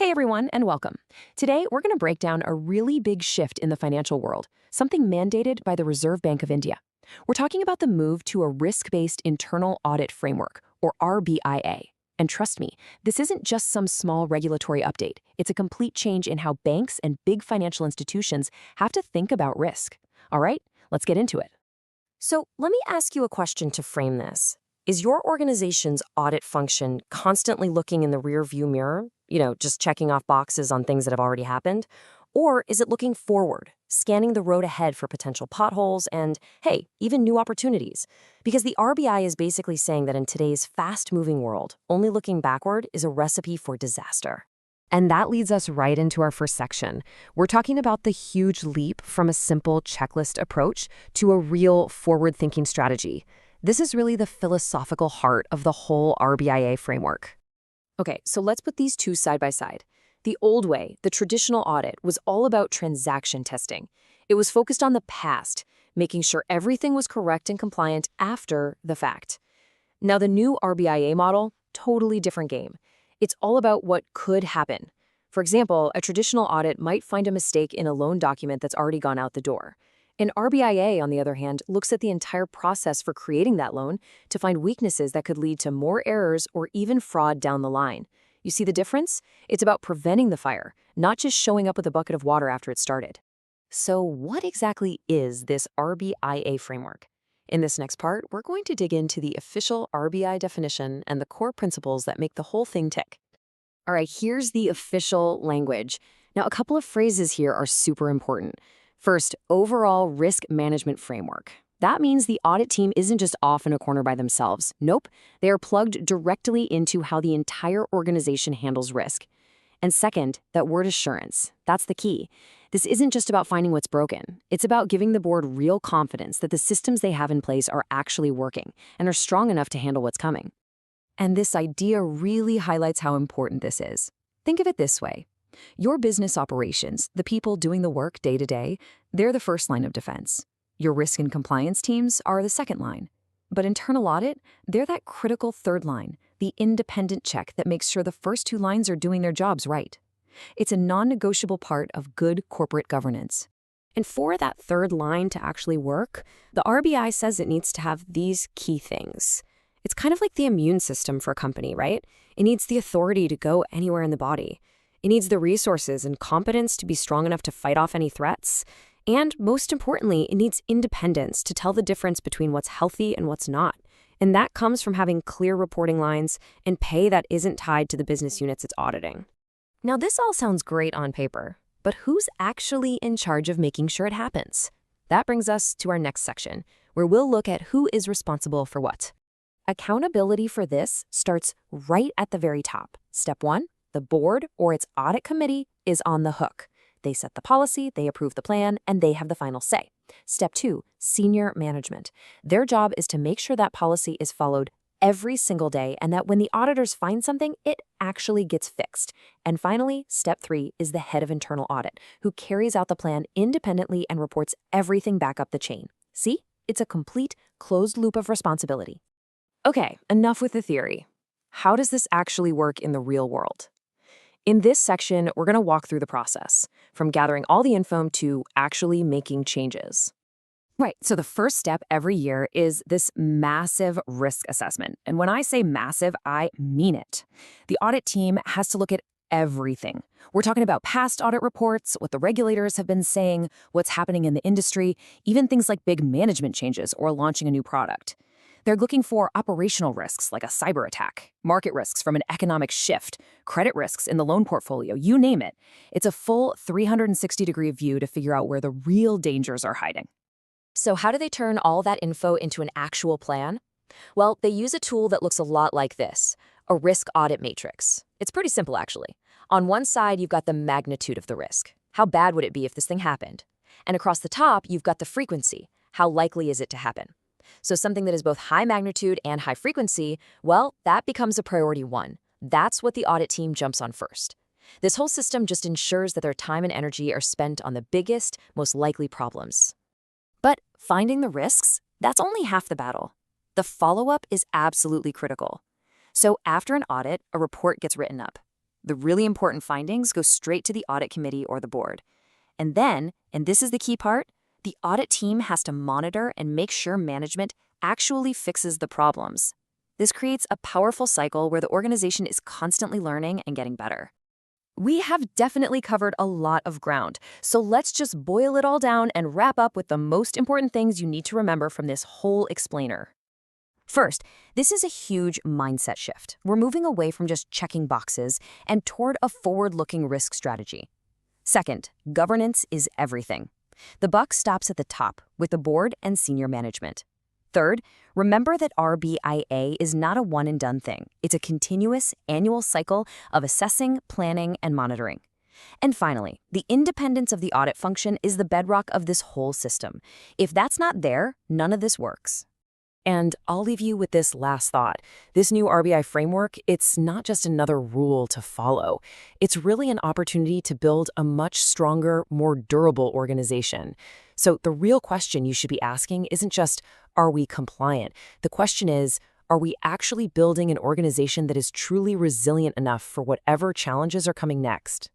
Hey everyone, and welcome. Today, we're going to break down a really big shift in the financial world, something mandated by the Reserve Bank of India. We're talking about the move to a risk-based internal audit framework, or RBIA. And trust me, this isn't just some small regulatory update. It's a complete change in how banks and big financial institutions have to think about risk. All right, let's get into it. So let me ask you a question to frame this. Is your organization's audit function constantly looking in the rearview mirror, just checking off boxes on things that have already happened? Or is it looking forward, scanning the road ahead for potential potholes and, hey, even new opportunities? Because the RBI is basically saying that in today's fast-moving world, only looking backward is a recipe for disaster. And that leads us right into our first section. We're talking about the huge leap from a simple checklist approach to a real forward-thinking strategy. This is really the philosophical heart of the whole RBIA framework. Okay, so let's put these two side by side. The old way, the traditional audit, was all about transaction testing. It was focused on the past, making sure everything was correct and compliant after the fact. Now, the new RBIA model, totally different game. It's all about what could happen. For example, a traditional audit might find a mistake in a loan document that's already gone out the door. An RBIA, on the other hand, looks at the entire process for creating that loan to find weaknesses that could lead to more errors or even fraud down the line. You see the difference? It's about preventing the fire, not just showing up with a bucket of water after it started. So what exactly is this RBIA framework? In this next part, we're going to dig into the official RBI definition and the core principles that make the whole thing tick. All right, here's the official language. Now, a couple of phrases here are super important. First, overall risk management framework. That means the audit team isn't just off in a corner by themselves. Nope, they are plugged directly into how the entire organization handles risk. And second, that word assurance. That's the key. This isn't just about finding what's broken. It's about giving the board real confidence that the systems they have in place are actually working and are strong enough to handle what's coming. And this idea really highlights how important this is. Think of it this way. Your business operations, the people doing the work day to day, they're the first line of defense. Your risk and compliance teams are the second line. But internal audit, they're that critical third line, the independent check that makes sure the first two lines are doing their jobs right. It's a non-negotiable part of good corporate governance. And for that third line to actually work, the RBI says it needs to have these key things. It's kind of like the immune system for a company, right? It needs the authority to go anywhere in the body. It needs the resources and competence to be strong enough to fight off any threats. And most importantly, it needs independence to tell the difference between what's healthy and what's not. And that comes from having clear reporting lines and pay that isn't tied to the business units it's auditing. Now, this all sounds great on paper, but who's actually in charge of making sure it happens? That brings us to our next section, where we'll look at who is responsible for what. Accountability for this starts right at the very top. Step 1. The board or its audit committee is on the hook. They set the policy, they approve the plan, and they have the final say. Step 2, senior management. Their job is to make sure that policy is followed every single day and that when the auditors find something, it actually gets fixed. And finally, step 3 is the head of internal audit, who carries out the plan independently and reports everything back up the chain. See? It's a complete closed loop of responsibility. Okay, enough with the theory. How does this actually work in the real world? In this section, we're going to walk through the process, from gathering all the info to actually making changes. Right, so the first step every year is this massive risk assessment. And when I say massive, I mean it. The audit team has to look at everything. We're talking about past audit reports, what the regulators have been saying, what's happening in the industry, even things like big management changes or launching a new product. They're looking for operational risks like a cyber attack, market risks from an economic shift, credit risks in the loan portfolio, you name it. It's a full 360-degree view to figure out where the real dangers are hiding. So how do they turn all that info into an actual plan? Well, they use a tool that looks a lot like this, a risk audit matrix. It's pretty simple, actually. On one side, you've got the magnitude of the risk. How bad would it be if this thing happened? And across the top, you've got the frequency. How likely is it to happen? So something that is both high magnitude and high frequency, well, that becomes a priority 1. That's what the audit team jumps on first. This whole system just ensures that their time and energy are spent on the biggest, most likely problems. But finding the risks, that's only half the battle. The follow-up is absolutely critical. So after an audit, a report gets written up. The really important findings go straight to the audit committee or the board. And then, and this is the key part, the audit team has to monitor and make sure management actually fixes the problems. This creates a powerful cycle where the organization is constantly learning and getting better. We have definitely covered a lot of ground, so let's just boil it all down and wrap up with the most important things you need to remember from this whole explainer. First, this is a huge mindset shift. We're moving away from just checking boxes and toward a forward-looking risk strategy. Second, governance is everything. The buck stops at the top with the board and senior management. Third, remember that RBIA is not a one-and-done thing. It's a continuous annual cycle of assessing, planning, and monitoring. And finally, the independence of the audit function is the bedrock of this whole system. If that's not there, none of this works. And I'll leave you with this last thought. This new RBI framework, it's not just another rule to follow. It's really an opportunity to build a much stronger, more durable organization. So the real question you should be asking isn't just, are we compliant? The question is, are we actually building an organization that is truly resilient enough for whatever challenges are coming next?